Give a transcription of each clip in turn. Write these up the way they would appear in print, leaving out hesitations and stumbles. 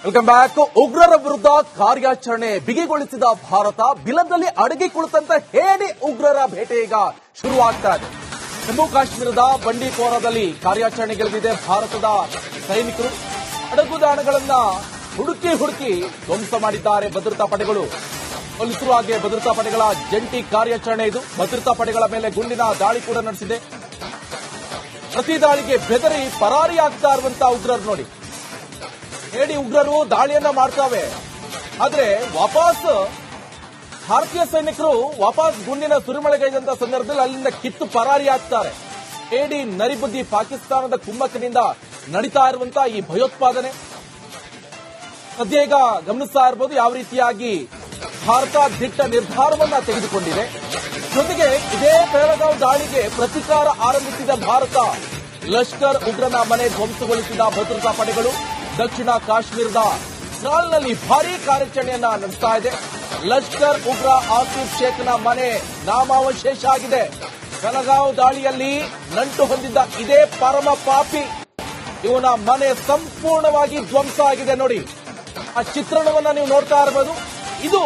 Welcome back. ಉಗ್ರರ ವಿರುದ್ಧ ಕಾರ್ಯಾಚರಣೆ ಬಿಗಿಗೊಳಿಸಿದ ಭಾರತ. ಬಿಲದಲ್ಲಿ ಅಡಗಿ ಕುಳಿತಂತ ಹೇಡಿ ಉಗ್ರರ ಬೇಟೆ ಈಗ ಶುರುವಾಗ್ತಾ ಇದೆ. ಜಮ್ಮು ಕಾಶ್ಮೀರದ ಬಂಡೀಪೋರಾದಲ್ಲಿ ಕಾರ್ಯಾಚರಣೆಗಿಳಿದಿದೆ ಭಾರತದ ಸೈನಿಕರು. ಅಡಗುದಾಣಗಳನ್ನ ಹುಡುಕಿ ಧ್ವಂಸ ಮಾಡಿದ್ದಾರೆ ಭದ್ರತಾ ಪಡೆಗಳು. ಪೊಲೀಸರು ಹಾಗೆ ಭದ್ರತಾ ಪಡೆಗಳ ಜಂಟಿ ಕಾರ್ಯಾಚರಣೆ ಇದು. ಭದ್ರತಾ ಪಡೆಗಳ ಮೇಲೆ ಗುಂಡಿನ ದಾಳಿ ಕೂಡ ನಡೆಸಿದೆ. ಪ್ರತಿ ದಾಳಿಗೆ ಬೆದರಿ ಪರಾರಿಯಾಗ್ತಾ ಇರುವಂತಹ ಉಗ್ರರು ನೋಡಿ. ಹೇಡಿ ಉಗ್ರರು ದಾಳಿಯನ್ನ ಮಾಡ್ತಾವೆ, ಆದ್ರೆ ವಾಪಸ್ ಭಾರತೀಯ ಸೈನಿಕರು ವಾಪಸ್ ಗುಂಡಿನ ಸುರಿಮಳೆಗೈದಂತ ಸಂದರ್ಭದಲ್ಲಿ ಅಲ್ಲಿಂದ ಕಿತ್ತು ಪರಾರಿಯಾಗ್ತಾರೆ. ಹೇಡಿ ನರಿಬುದ್ಧಿ ಪಾಕಿಸ್ತಾನದ ಕುಮ್ಮಕ್ಕಿನಿಂದ ನಡೀತಾ ಇರುವಂತಹ ಈ ಭಯೋತ್ಪಾದನೆ ಸದ್ಯ ಈಗ ಗಮನಿಸ್ತಾ ಇರಬಹುದು ಯಾವ ರೀತಿಯಾಗಿ ಭಾರತ ದಿಟ್ಟ ನಿರ್ಧಾರವನ್ನ ತೆಗೆದುಕೊಂಡಿದೆ. ಜೊತೆಗೆ ಇದೇ ಪಹಲ್ಗಾಮ್ ದಾಳಿಗೆ ಪ್ರತಿಕಾರ ಆರಂಭಿಸಿದ ಭಾರತ. ಲಷ್ಕರ್ ಉಗ್ರನ ಮನೆ ಧ್ವಂಸಗೊಳಿಸಿದ ಭದ್ರತಾ ಪಡೆಗಳು ದಕ್ಷಿಣ ಕಾಶ್ಮೀರದ ತ್ರಾಲ್ನಲ್ಲಿ ಭಾರೀ ಕಾರ್ಯಾಚರಣೆಯನ್ನ ನಡೆಸ್ತಾ ಇದೆ. ಲಷ್ಕರ್ ಉಗ್ರ ಆಸಿಫ್ ಶೇಖ್ನ ಮನೆ ನಾಮಾವಶೇಷ ಆಗಿದೆ. ಪಹಲ್ಗಾಮ್ ದಾಳಿಯಲ್ಲಿ ನಂಟು ಹೊಂದಿದ್ದ ಇದೇ ಪರಮ ಪಾಪಿ ಇವನ ಮನೆ ಸಂಪೂರ್ಣವಾಗಿ ಧ್ವಂಸ ಆಗಿದೆ ನೋಡಿ. ಆ ಚಿತ್ರಣವನ್ನ ನೀವು ನೋಡ್ತಾ ಇರಬಹುದು. ಇದು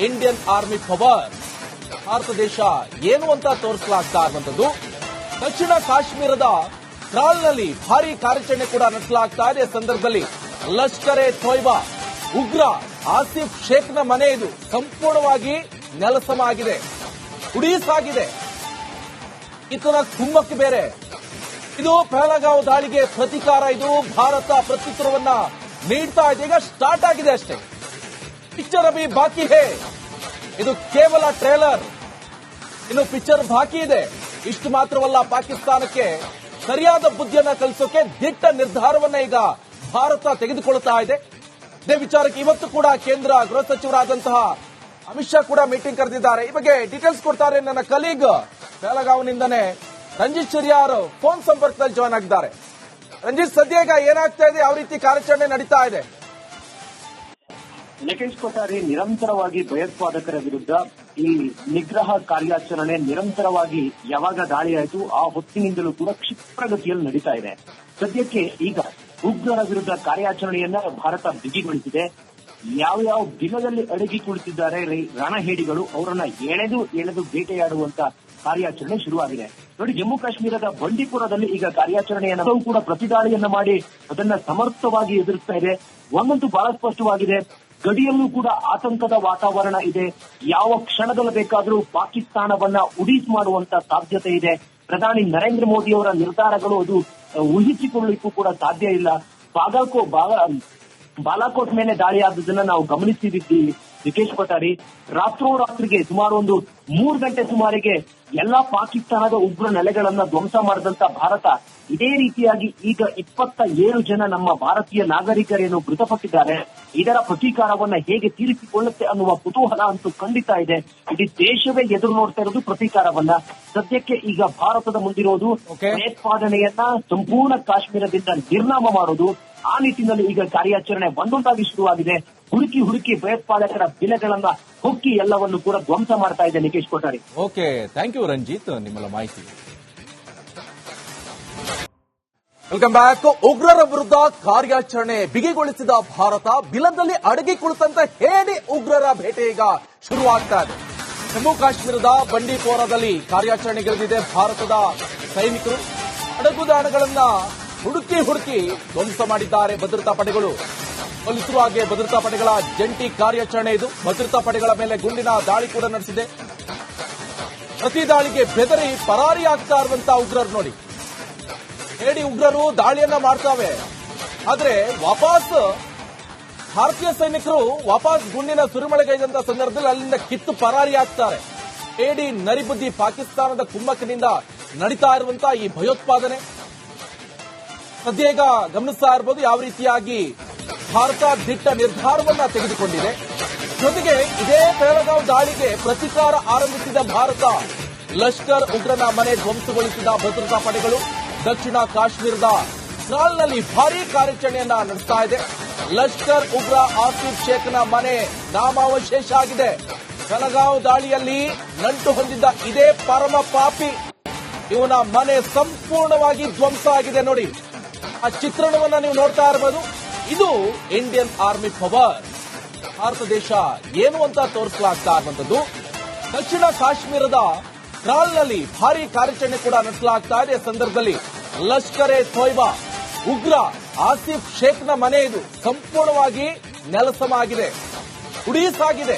ಇಂಡಿಯನ್ ಆರ್ಮಿ ಪವರ್. ಭಾರತ ದೇಶ ಏನು ಅಂತ ತೋರಿಸಲಾಗ್ತಾ ಇರುವಂತದ್ದು. ದಕ್ಷಿಣ ಕಾಶ್ಮೀರದ ತ್ರಾಲ್ನಲ್ಲಿ ಭಾರೀ ಕಾರ್ಯಾಚರಣೆ ಕೂಡ ನಡೆಸಲಾಗ್ತಾ ಇದೆ. ಸಂದರ್ಭದಲ್ಲಿ ಲಷ್ಕರ್ ಎ ತೊಯ್ಬಾ ಉಗ್ರ ಆಸಿಫ್ ಶೇಖ್ನ ಮನೆ ಇದು ಸಂಪೂರ್ಣವಾಗಿ ನೆಲಸಮ ಆಗಿದೆ, ಉಡೀಸಾಗಿದೆ. ಇತರ ಕುಮ್ಮಕ್ಕೆ ಬೇರೆ. ಇದು ಪಹಲ್ಗಾಮ್ ದಾಳಿಗೆ ಪ್ರತಿಕಾರ. ಇದು ಭಾರತ ಪ್ರತ್ಯುತ್ತರವನ್ನ ನೀಡ್ತಾ ಇದೆ. ಈಗ ಸ್ಟಾರ್ಟ್ ಆಗಿದೆ ಅಷ್ಟೇ. ಪಿಕ್ಚರ್ ಅಭಿ ಬಾಕಿ ಹೇ. ಇದು ಕೇವಲ ಟ್ರೇಲರ್, ಇನ್ನು ಪಿಕ್ಚರ್ ಬಾಕಿ ಇದೆ. ಇಷ್ಟು ಮಾತ್ರವಲ್ಲ, ಪಾಕಿಸ್ತಾನಕ್ಕೆ ಸರಿಯಾದ ಬುದ್ಧಿಯನ್ನ ಕಲಿಸೋಕೆ ದಿಟ್ಟ ನಿರ್ಧಾರವನ್ನ ಈಗ ಭಾರತ ತೆಗೆದುಕೊಳ್ಳುತ್ತಾ ಇದೆ. ಇದೇ ವಿಚಾರಕ್ಕೆ ಇವತ್ತು ಕೂಡ ಕೇಂದ್ರ ಗೃಹ ಸಚಿವರಾದಂತಹ ಅಮಿತ್ ಶಾ ಕೂಡ ಮೀಟಿಂಗ್ ಕರೆದಿದ್ದಾರೆ. ಈ ಬಗ್ಗೆ ಡೀಟೇಲ್ಸ್ ಕೊಡ್ತಾರೆ ನನ್ನ ಕಲೀಗ್ ಪಹಲ್ಗಾಮ್ನಿಂದನೇ ರಂಜಿತ್ ಶೆರಿಯಾರ್ ಫೋನ್ ಸಂಪರ್ಕದಲ್ಲಿ ಜಾಯ್ನ್ ಆಗಿದ್ದಾರೆ. ರಂಜಿತ್, ಸದ್ಯ ಈಗ ಏನಾಗ್ತಾ ಇದೆ, ಯಾವ ರೀತಿ ಕಾರ್ಯಾಚರಣೆ ನಡೀತಾ ಇದೆ? ನಿಖೇಶ್ ಕೊಠಾರಿ, ನಿರಂತರವಾಗಿ ಭಯೋತ್ಪಾದಕರ ವಿರುದ್ಧ ಈ ನಿಗ್ರಹ ಕಾರ್ಯಾಚರಣೆ ನಿರಂತರವಾಗಿ ಯಾವಾಗ ದಾಳಿ ಆಯಿತು ಆ ಹೊತ್ತಿನಿಂದಲೂ ಕೂಡ ಕ್ಷಿಪ್ರಗತಿಯಲ್ಲಿ ನಡೀತಾ ಇದೆ. ಸದ್ಯಕ್ಕೆ ಈಗ ಉಗ್ರರ ವಿರುದ್ಧ ಕಾರ್ಯಾಚರಣೆಯನ್ನ ಭಾರತ ಬಿಗಿಗೊಳಿಸಿದೆ. ಯಾವ ದಿನದಲ್ಲಿ ಅಡಗಿ ಕುಳಿತಿದ್ದಾರೆ ರಣಹೇಡಿಗಳು ಅವರನ್ನ ಎಳೆದು ಬೇಟೆಯಾಡುವಂತ ಕಾರ್ಯಾಚರಣೆ ಶುರುವಾಗಿದೆ ನೋಡಿ. ಜಮ್ಮು ಕಾಶ್ಮೀರದ ಬಂಡೀಪುರದಲ್ಲಿ ಈಗ ಕಾರ್ಯಾಚರಣೆಯನ್ನು ಕೂಡ ಪ್ರತಿದಾಳಿಯನ್ನ ಮಾಡಿ ಅದನ್ನ ಸಮರ್ಥವಾಗಿ ಎದುರಿಸ್ತಾ ಇದೆ. ಒಂದಂತೂ ಬಹಳ ಸ್ಪಷ್ಟವಾಗಿದೆ, ಗಡಿಯಲ್ಲೂ ಕೂಡ ಆತಂಕದ ವಾತಾವರಣ ಇದೆ. ಯಾವ ಕ್ಷಣದಲ್ಲಿ ಬೇಕಾದರೂ ಪಾಕಿಸ್ತಾನವನ್ನ ಉಡೀಸ್ ಮಾಡುವಂತ ಸಾಧ್ಯತೆ ಇದೆ. ಪ್ರಧಾನಿ ನರೇಂದ್ರ ಮೋದಿ ಅವರ ನಿರ್ಧಾರಗಳು ಅದು ಊಹಿಸಿಕೊಳ್ಳಲಿಕ್ಕೂ ಕೂಡ ಸಾಧ್ಯ ಇಲ್ಲ. ಬಾಲಾಕೋಟ್ ಮೇಲೆ ದಾಳಿ ಆದದನ್ನ ನಾವು ಗಮನಿಸಿದ್ದೀವಿ ನಿಖೇಶ್ ಕೊಠಾರಿ. ರಾತ್ರೋರಾತ್ರಿಗೆ ಸುಮಾರು ಒಂದು 3 ಗಂಟೆ ಸುಮಾರಿಗೆ ಎಲ್ಲಾ ಪಾಕಿಸ್ತಾನದ ಉಗ್ರ ನೆಲೆಗಳನ್ನ ಧ್ವಂಸ ಮಾಡಿದಂತ ಭಾರತ ಇದೇ ರೀತಿಯಾಗಿ ಈಗ 27 ಜನ ನಮ್ಮ ಭಾರತೀಯ ನಾಗರಿಕರೇನು ಮೃತಪಟ್ಟಿದ್ದಾರೆ. ಇದರ ಪ್ರತೀಕಾರವನ್ನ ಹೇಗೆ ತೀರಿಸಿಕೊಳ್ಳುತ್ತೆ ಅನ್ನುವ ಕುತೂಹಲ ಅಂತೂ ಖಂಡಿತ ಇದೆ. ಇಡೀ ದೇಶವೇ ಎದುರು ನೋಡ್ತಾ ಇರೋದು ಪ್ರತೀಕಾರವನ್ನ. ಸದ್ಯಕ್ಕೆ ಈಗ ಭಾರತದ ಮುಂದಿರೋದು ಭಯೋತ್ಪಾದನೆಯನ್ನ ಸಂಪೂರ್ಣ ಕಾಶ್ಮೀರದಿಂದ ನಿರ್ನಾಮ ಮಾಡೋದು. ಆ ನಿಟ್ಟಿನಲ್ಲಿ ಈಗ ಕಾರ್ಯಾಚರಣೆ ಒಂದೊಂದಾಗಿ ಶುರುವಾಗಿದೆ. ಹುಡುಕಿ ಭಯೋತ್ಪಾದಕರ ಬಿಲೆಗಳನ್ನ ಹೊಕ್ಕಿ ಎಲ್ಲವನ್ನು ಕೂಡ ಧ್ವಂಸ ಮಾಡ್ತಾ ಇದೆ Nikhesh Kothari. Okay, thank you Ranjit, ನಿಮ್ಮೆಲ್ಲ ಮಾಹಿತಿ. Welcome back. ಉಗ್ರರ ವಿರುದ್ಧ ಕಾರ್ಯಾಚರಣೆ ಬಿಗಿಗೊಳಿಸಿದ ಭಾರತ. ಬಿಲದಲ್ಲಿ ಅಡಗಿ ಕುಳಿತಂತ ಹೇಡಿ ಉಗ್ರರ ಬೇಟೆ ಈಗ ಶುರುವಾಗ್ತಾ ಇದೆ. ಜಮ್ಮು ಕಾಶ್ಮೀರದ ಬಂಡೀಪೋರಾದಲ್ಲಿ ಕಾರ್ಯಾಚರಣೆಗಿಳಿದಿದೆ ಭಾರತದ ಸೈನಿಕರು. ಅಡಗುದಾಣಗಳನ್ನ ಹುಡುಕಿ ಧ್ವಂಸ ಮಾಡಿದ್ದಾರೆ ಭದ್ರತಾ ಪಡೆಗಳು. ಪೊಲೀಸರು ಹಾಗೆ ಭದ್ರತಾ ಪಡೆಗಳ ಜಂಟಿ ಕಾರ್ಯಾಚರಣೆ ಇದು. ಭದ್ರತಾ ಪಡೆಗಳ ಮೇಲೆ ಗುಂಡಿನ ದಾಳಿ ಕೂಡ ನಡೆಸಿದೆ. ಪ್ರತಿ ದಾಳಿಗೆ ಬೆದರಿ ಪರಾರಿಯಾಗ್ತಾ ಇರುವಂತಹ ಉಗ್ರರು ನೋಡಿ. ಹೇಡಿ ಉಗ್ರರು ದಾಳಿಯನ್ನ ಮಾಡ್ತಾವೆ, ಆದ್ರೆ ವಾಪಸ್ ಭಾರತೀಯ ಸೈನಿಕರು ವಾಪಸ್ ಗುಂಡಿನ ಸುರಿಮಳೆಗೈದಂತ ಸಂದರ್ಭದಲ್ಲಿ ಅಲ್ಲಿಂದ ಕಿತ್ತು ಪರಾರಿಯಾಗ್ತಾರೆ. ಹೇಡಿ ನರಿಬುದ್ಧಿ ಪಾಕಿಸ್ತಾನದ ಕುಮ್ಮಕ್ಕಿನಿಂದ ನಡೀತಾ ಇರುವಂತಹ ಈ ಭಯೋತ್ಪಾದನೆ ಸದ್ಯ ಈಗ ಗಮನಿಸ್ತಾ ಇರಬಹುದು ಯಾವ ರೀತಿಯಾಗಿ ಭಾರತ ದಿಟ್ಟ ನಿರ್ಧಾರವನ್ನ ತೆಗೆದುಕೊಂಡಿದೆ. ಜೊತೆಗೆ ಇದೇ ಪಹಲ್ಗಾಮ್ ದಾಳಿಗೆ ಪ್ರತಿಕಾರ ಆರಂಭಿಸಿದ ಭಾರತ. ಲಷ್ಕರ್ ಉಗ್ರನ ಮನೆ ಧ್ವಂಸಗೊಳಿಸಿದ ಭದ್ರತಾ ಪಡೆಗಳು ದಕ್ಷಿಣ ಕಾಶ್ಮೀರದ ತ್ರಾಲ್ನಲ್ಲಿ ಭಾರೀ ಕಾರ್ಯಾಚರಣೆಯನ್ನ ನಡೆಸ್ತಾ ಇದೆ. ಲಷ್ಕರ್ ಉಗ್ರ ಆಸಿಫ್ ಶೇಖ್ನ ಮನೆ ನಾಮಾವಶೇಷ ಆಗಿದೆ. ಪಹಲ್ಗಾಮ್ ದಾಳಿಯಲ್ಲಿ ನಂಟು ಹೊಂದಿದ್ದ ಇದೇ ಪರಮ ಪಾಪಿ ಇವನ ಮನೆ ಸಂಪೂರ್ಣವಾಗಿ ಧ್ವಂಸ ಆಗಿದೆ ನೋಡಿ. ಆ ಚಿತ್ರಣವನ್ನ ನೀವು ನೋಡ್ತಾ ಇರಬಹುದು. ಇದು ಇಂಡಿಯನ್ ಆರ್ಮಿ ಪವರ್. ಭಾರತ ದೇಶ ಏನು ಅಂತ ತೋರಿಸಲಾಗ್ತಾ ಇರುವಂತದ್ದು. ದಕ್ಷಿಣ ಕಾಶ್ಮೀರದ ತ್ರಾಲ್ನಲ್ಲಿ ಭಾರಿ ಕಾರ್ಯಾಚರಣೆ ಕೂಡ ನಡೆಸಲಾಗ್ತಾ ಇದೆ. ಸಂದರ್ಭದಲ್ಲಿ ಲಷ್ಕರ್ ಎ ತೊಯ್ಬಾ ಉಗ್ರ ಆಸಿಫ್ ಶೇಖ್ನ ಮನೆ ಇದು ಸಂಪೂರ್ಣವಾಗಿ ನೆಲಸಮ ಆಗಿದೆ, ಉಡೀಸಾಗಿದೆ.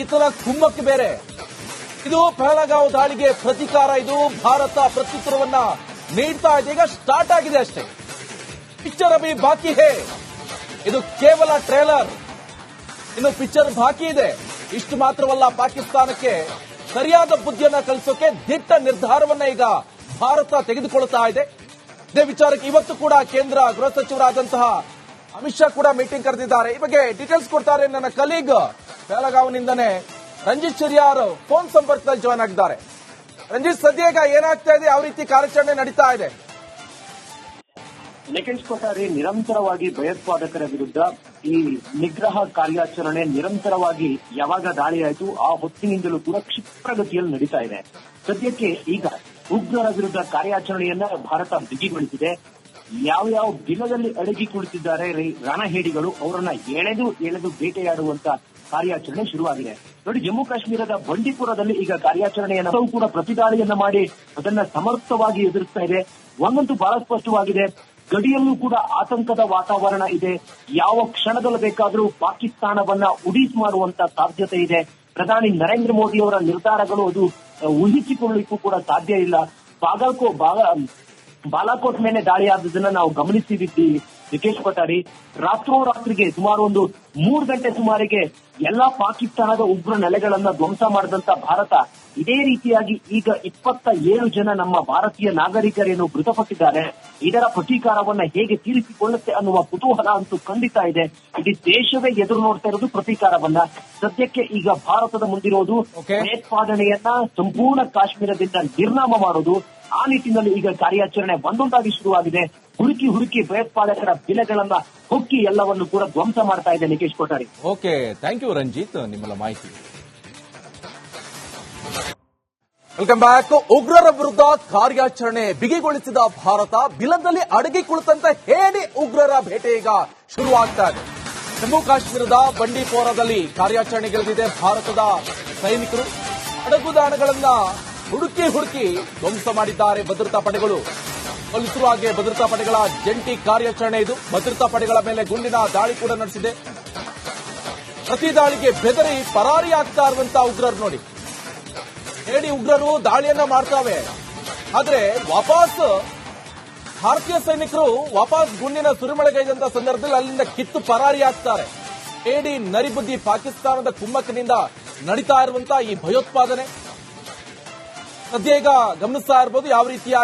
ಇತರ ಕುಮ್ಮಕ್ಕೆ ಬೇರೆ. ಇದು ಪಹಲಗಾಂವ್ ದಾಳಿಗೆ ಪ್ರತೀಕಾರ. ಇದು ಭಾರತ ಪ್ರತ್ಯುತ್ತರವನ್ನ ನೀಡ್ತಾ ಇದೆ. ಈಗ ಸ್ಟಾರ್ಟ್ ಆಗಿದೆ ಅಷ್ಟೇ. ಪಿಕ್ಚರ್ ಅಭಿ ಬಾಕಿ ಹೇ. ಇದು ಕೇವಲ ಟ್ರೇಲರ್, ಇನ್ನು ಪಿಕ್ಚರ್ ಬಾಕಿ ಇದೆ. ಇಷ್ಟು ಮಾತ್ರವಲ್ಲ, ಪಾಕಿಸ್ತಾನಕ್ಕೆ ಸರಿಯಾದ ಬುದ್ಧಿಯನ್ನ ಕಲಿಸೋಕೆ ದಿಟ್ಟ ನಿರ್ಧಾರವನ್ನ ಈಗ ಭಾರತ ತೆಗೆದುಕೊಳ್ಳುತ್ತಾ ಇದೆ. ಇದೇ ವಿಚಾರಕ್ಕೆ ಇವತ್ತು ಕೂಡ ಕೇಂದ್ರ ಗೃಹ ಸಚಿವರಾದಂತಹ ಅಮಿತ್ ಶಾ ಕೂಡ ಮೀಟಿಂಗ್ ಕರೆದಿದ್ದಾರೆ. ಈ ಬಗ್ಗೆ ಡೀಟೇಲ್ಸ್ ಕೊಡ್ತಾರೆ ನನ್ನ ಕಲೀಗ್ ಬೆಳಗಾವಿನಿಂದನೇ ರಂಜಿತ್ ಚಿರಿಯಾರ್ ಫೋನ್ ಸಂಪರ್ಕದಲ್ಲಿ ಜಾಯ್ನ್ ಆಗಿದ್ದಾರೆ. ರಂಜಿತ್, ಸದ್ಯ ಈಗ ಏನಾಗ್ತಾ ಇದೆ, ಯಾವ ರೀತಿ ಕಾರ್ಯಾಚರಣೆ ನಡೀತಾ ಇದೆ? ನಿಖಿಲ್ ಕೊಠಾರಿ, ನಿರಂತರವಾಗಿ ಭಯೋತ್ಪಾದಕರ ವಿರುದ್ಧ ಈ ನಿಗ್ರಹ ಕಾರ್ಯಾಚರಣೆ ನಿರಂತರವಾಗಿ ಯಾವಾಗ ದಾಳಿಯಾಯಿತು ಆ ಹೊತ್ತಿನಿಂದಲೂ ಕೂಡ ಕ್ಷಿಪ್ರಗತಿಯಲ್ಲಿ ನಡೀತಾ ಇದೆ. ಸದ್ಯಕ್ಕೆ ಈಗ ಉಗ್ರರ ವಿರುದ್ಧ ಕಾರ್ಯಾಚರಣೆಯನ್ನ ಭಾರತ ಬಿಗಿಗೊಳಿಸಿದೆ. ಯಾವ್ಯಾವ ದಿನದಲ್ಲಿ ಅಡಗಿ ಕುಳಿತಿದ್ದಾರೆ ರಣಹೇಡಿಗಳು, ಅವರನ್ನ ಎಳೆದು ಬೇಟೆಯಾಡುವಂತ ಕಾರ್ಯಾಚರಣೆ ಶುರುವಾಗಿದೆ. ನೋಡಿ, ಜಮ್ಮು ಕಾಶ್ಮೀರದ ಬಂಡೀಪುರದಲ್ಲಿ ಈಗ ಕಾರ್ಯಾಚರಣೆಯನ್ನು ಕೂಡ ಪ್ರತಿದಾಳಿಯನ್ನ ಮಾಡಿ ಅದನ್ನ ಸಮರ್ಥವಾಗಿ ಎದುರಿಸ್ತಾ ಇದೆ. ಒಂದಂತೂ ಬಹಳ ಸ್ಪಷ್ಟವಾಗಿದೆ, ಗಡಿಯಲ್ಲೂ ಕೂಡ ಆತಂಕದ ವಾತಾವರಣ ಇದೆ. ಯಾವ ಕ್ಷಣದಲ್ಲಿ ಬೇಕಾದರೂ ಪಾಕಿಸ್ತಾನವನ್ನ ಉಡೀಸ್ ಮಾಡುವಂತ ಸಾಧ್ಯತೆ ಇದೆ. ಪ್ರಧಾನಿ ನರೇಂದ್ರ ಮೋದಿ ಅವರ ನಿರ್ಧಾರಗಳು ಅದು ಊಹಿಸಿಕೊಳ್ಳಲಿಕ್ಕೂ ಕೂಡ ಸಾಧ್ಯ ಇಲ್ಲ. ಬಾಲಾಕೋಟ್ ಮೇಲೆ ದಾಳಿ ಆದದನ್ನ ನಾವು ಗಮನಿಸಿದ್ದೀವಿ ನಿಖೇಶ್ ಕೊಠಾರಿ. ರಾತ್ರೋರಾತ್ರಿಗೆ ಸುಮಾರು ಒಂದು 3 ಗಂಟೆ ಸುಮಾರಿಗೆ ಎಲ್ಲಾ ಪಾಕಿಸ್ತಾನದ ಉಗ್ರ ನೆಲೆಗಳನ್ನ ಧ್ವಂಸ ಮಾಡಿದಂತ ಭಾರತ ಇದೇ ರೀತಿಯಾಗಿ ಈಗ 27 ಜನ ನಮ್ಮ ಭಾರತೀಯ ನಾಗರಿಕರೇನು ಮೃತಪಟ್ಟಿದ್ದಾರೆ. ಇದರ ಪ್ರತೀಕಾರವನ್ನ ಹೇಗೆ ತೀರಿಸಿಕೊಳ್ಳುತ್ತೆ ಅನ್ನುವ ಕುತೂಹಲ ಅಂತೂ ಖಂಡಿತ ಇದೆ. ಇಡೀ ದೇಶವೇ ಎದುರು ನೋಡ್ತಾ ಇರೋದು ಪ್ರತೀಕಾರವನ್ನ. ಸದ್ಯಕ್ಕೆ ಈಗ ಭಾರತದ ಮುಂದಿರೋದು ಭಯೋತ್ಪಾದನೆಯನ್ನ ಸಂಪೂರ್ಣ ಕಾಶ್ಮೀರದಿಂದ ನಿರ್ನಾಮ ಮಾಡೋದು. ಆ ನಿಟ್ಟಿನಲ್ಲಿ ಈಗ ಕಾರ್ಯಾಚರಣೆ ಒಂದೊಂದಾಗಿ ಶುರುವಾಗಿದೆ. ಹುಡುಕಿ ಭಯೋತ್ಪಾದಕರ ಬಿಲೆಗಳನ್ನ ಹೊಕ್ಕಿ ಎಲ್ಲವನ್ನು ಕೂಡ ಧ್ವಂಸ ಮಾಡ್ತಾ ಇದೆ Nikhesh Kothari. Okay, thank you Ranjit, ನಿಮ್ಮೆಲ್ಲ ಮಾಹಿತಿ. Welcome back. ಉಗ್ರರ ವಿರುದ್ಧ ಕಾರ್ಯಾಚರಣೆ ಬಿಗಿಗೊಳಿಸಿದ ಭಾರತ ಬಿಲದಲ್ಲಿ ಅಡಗಿ ಕುಳಿತಂತ ಹೇಡಿ ಉಗ್ರರ ಬೇಟೆ ಈಗ ಶುರುವಾಗ್ತಾ ಇದೆ. ಜಮ್ಮು ಕಾಶ್ಮೀರದ ಬಂಡೀಪೋರಾದಲ್ಲಿ ಕಾರ್ಯಾಚರಣೆಗಿಳಿದಿದೆ ಭಾರತದ ಸೈನಿಕರು. ಅಡಗುದಾಣಗಳನ್ನ ಹುಡುಕಿ ಧ್ವಂಸ ಮಾಡಿದ್ದಾರೆ ಭದ್ರತಾ ಪಡೆಗಳು. ಪೊಲೀಸರು ಹಾಗೆ ಭದ್ರತಾ ಪಡೆಗಳ ಜಂಟಿ ಕಾರ್ಯಾಚರಣೆ ಇದು. ಭದ್ರತಾ ಪಡೆಗಳ ಮೇಲೆ ಗುಂಡಿನ ದಾಳಿ ಕೂಡ ನಡೆಸಿದೆ. ಪ್ರತಿ ದಾಳಿಗೆ ಬೆದರಿ ಪರಾರಿಯಾಗ್ತಾ ಇರುವಂತಹ ಉಗ್ರರು ನೋಡಿ. ಹೇಳಿ ಉಗ್ರರು ದಾಳಿಯನ್ನ ಮಾಡ್ತಾವೆ, ಆದ್ರೆ ವಾಪಸ್ ಭಾರತೀಯ ಸೈನಿಕರು ವಾಪಸ್ ಗುಂಡಿನ ಸುರಿಮಳೆಗೈದಂತ ಸಂದರ್ಭದಲ್ಲಿ ಅಲ್ಲಿಂದ ಕಿತ್ತು ಪರಾರಿಯಾಗ್ತಾರೆ. ಹೇಳಿ ನರಿಬುದ್ಧಿ ಪಾಕಿಸ್ತಾನದ ಕುಮ್ಮಕ್ಕಿನಿಂದ ನಡೀತಾ ಇರುವಂತಹ ಈ ಭಯೋತ್ಪಾದನೆ ಸದ್ಯ ಈಗ ಗಮನಿಸ್ತಾ ಇರಬಹುದು ಯಾವ ರೀತಿಯ